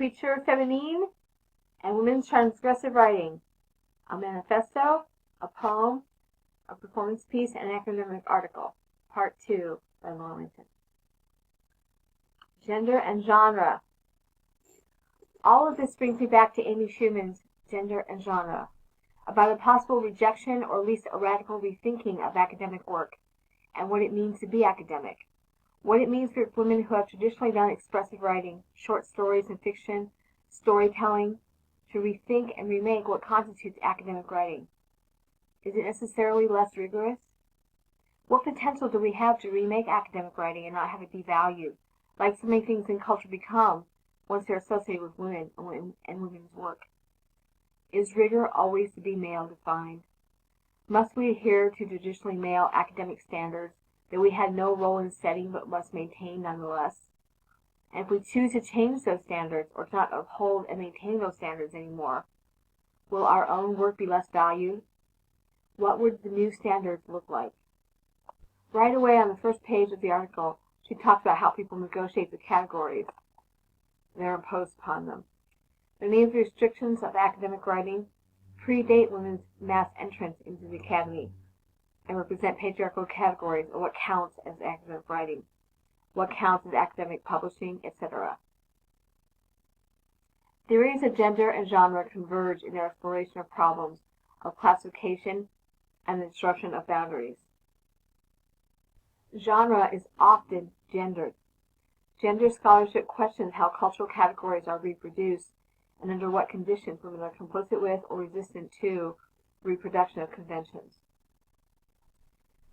Ecriture Feminine and Women's Transgressive Writing, a manifesto, a poem, a performance piece, and an academic article. Part 2 by Laura Linton. Gender and Genre. All of this brings me back to Amy Schumann's Gender and Genre, about a possible rejection or at least a radical rethinking of academic work and what it means to be academic, what it means for women who have traditionally done expressive writing, short stories and fiction, storytelling, to rethink and remake what constitutes academic writing. Is it necessarily less rigorous? What potential do we have to remake academic writing and not have it devalued, like so many things in culture become once they're associated with women and women's work? Is rigor always to be male-defined? Must we adhere to traditionally male academic standards that we had no role in setting but must maintain nonetheless? And if we choose to change those standards or to not uphold and maintain those standards anymore, will our own work be less valued? What would the new standards look like? Right away on the first page of the article, she talks about how people negotiate the categories that are imposed upon them. Many of the restrictions of academic writing predate women's mass entrance into the academy and represent patriarchal categories of what counts as academic writing, what counts as academic publishing, etc. Theories of gender and genre converge in their exploration of problems of classification and the disruption of boundaries. Genre is often gendered. Gender scholarship questions how cultural categories are reproduced and under what conditions women are complicit with or resistant to the reproduction of conventions.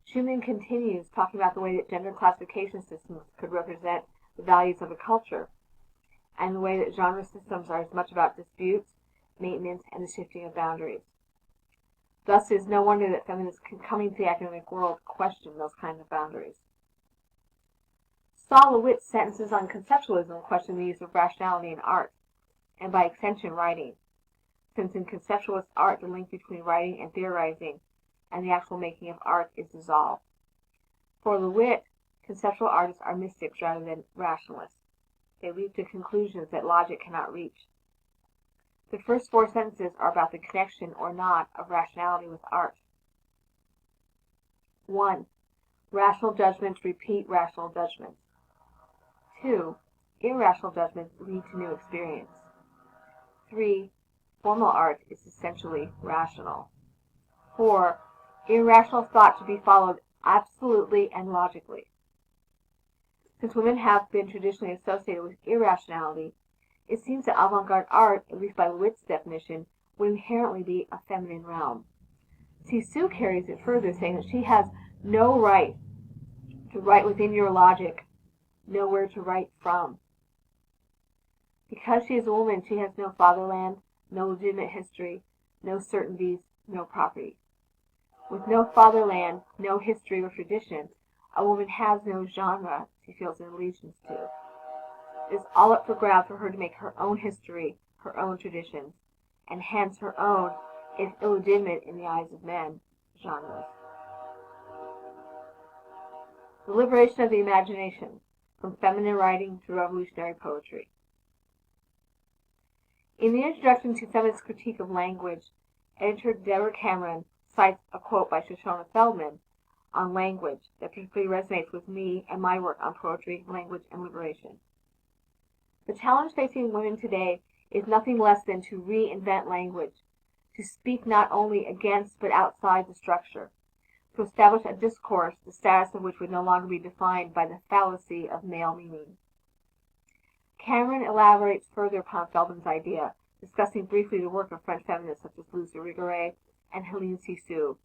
Schumann continues talking about the way that gender classification systems could represent the values of a culture, and the way that genre systems are as much about disputes, maintenance, and the shifting of boundaries. Thus, it is no wonder that feminists coming to the academic world question those kinds of boundaries. Saul LeWitt's sentences on conceptualism question the use of rationality in art, and by extension writing, since in conceptualist art the link between writing and theorizing and the actual making of art is dissolved. For LeWitt, conceptual artists are mystics rather than rationalists. They leap to conclusions that logic cannot reach. The first 4 sentences are about the connection or not of rationality with art. 1. Rational judgments repeat rational judgments. 2. Irrational judgments lead to new experience. 3. Formal art is essentially rational. 4. Irrational thought should be followed absolutely and logically. Since women have been traditionally associated with irrationality, it seems that avant-garde art, at least by LeWitt's definition, would inherently be a feminine realm. Sue carries it further, saying that she has no right to write within your logic, nowhere to write from. Because she is a woman, she has no fatherland, no legitimate history, no certainties, no property. With no fatherland, no history or tradition, a woman has no genre she feels an allegiance to. It is all up for grabs for her to make her own history, her own traditions, and hence her own, if illegitimate in the eyes of men, genres. The liberation of the imagination, from feminine writing to revolutionary poetry. In the introduction to Feminist Critique of Language, editor Deborah Cameron cites a quote by Shoshana Feldman on language that particularly resonates with me and my work on poetry, language, and liberation. The challenge facing women today is nothing less than to reinvent language, to speak not only against but outside the structure, to establish a discourse the status of which would no longer be defined by the fallacy of male meaning. Cameron elaborates further upon Feldman's idea, discussing briefly the work of French feminists such as Luce Irigaray and Hélène Cixous,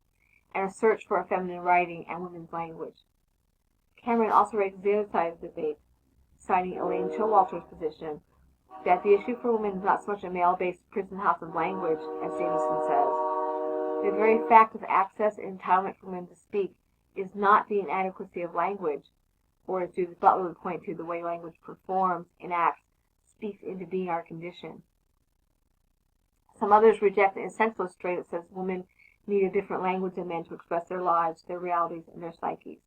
and a search for a feminine writing and women's language. Cameron also raises the other side of the debate, citing Elaine Showalter's position that the issue for women is not so much a male-based prison house of language, as Jameson says. The very fact of access and entitlement for women to speak is not the inadequacy of language, or as Judith Butler would point to, the way language performs, enacts, speaks into being our condition. Some others reject the essentialist strain that says women need a different language than men to express their lives, their realities, and their psyches,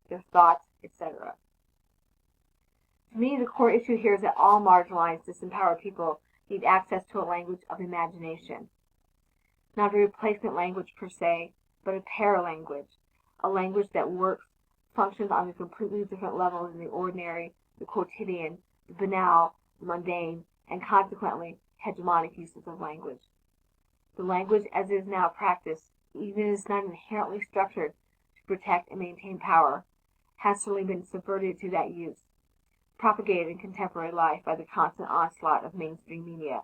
their thoughts, etc. To me, the core issue here is that all marginalized, disempowered people need access to a language of imagination. Not a replacement language per se, but a paralanguage, a language that works, functions on a completely different level than the ordinary, the quotidian, the banal, the mundane, and consequently hegemonic uses of language. The language as it is now practiced, even if it is not inherently structured to protect and maintain power, has certainly been subverted to that use, propagated in contemporary life by the constant onslaught of mainstream media,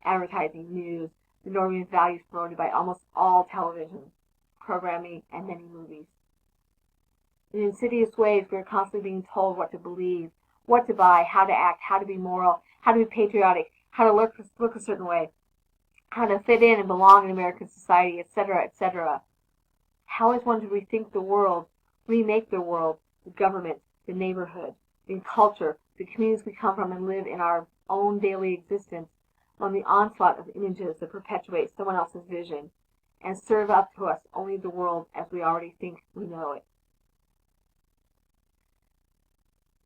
advertising, news, the normative values promoted by almost all television, programming, and many movies. In insidious ways, we are constantly being told what to believe, what to buy, how to act, how to be moral, how to be patriotic, how to look a certain way, how to fit in and belong in American society, etc., etc. How is one to rethink the world, remake the world, the government, the neighborhood, the culture, the communities we come from and live in our own daily existence, on the onslaught of images that perpetuate someone else's vision and serve up to us only the world as we already think we know it?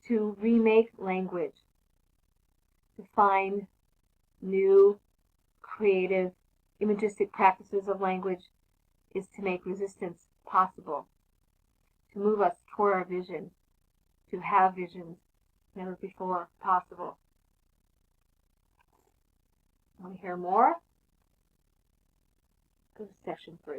To remake language, to find new, creative, imagistic practices of language is to make resistance possible, to move us toward our vision, to have visions never before possible. Want to hear more? Go to section 3.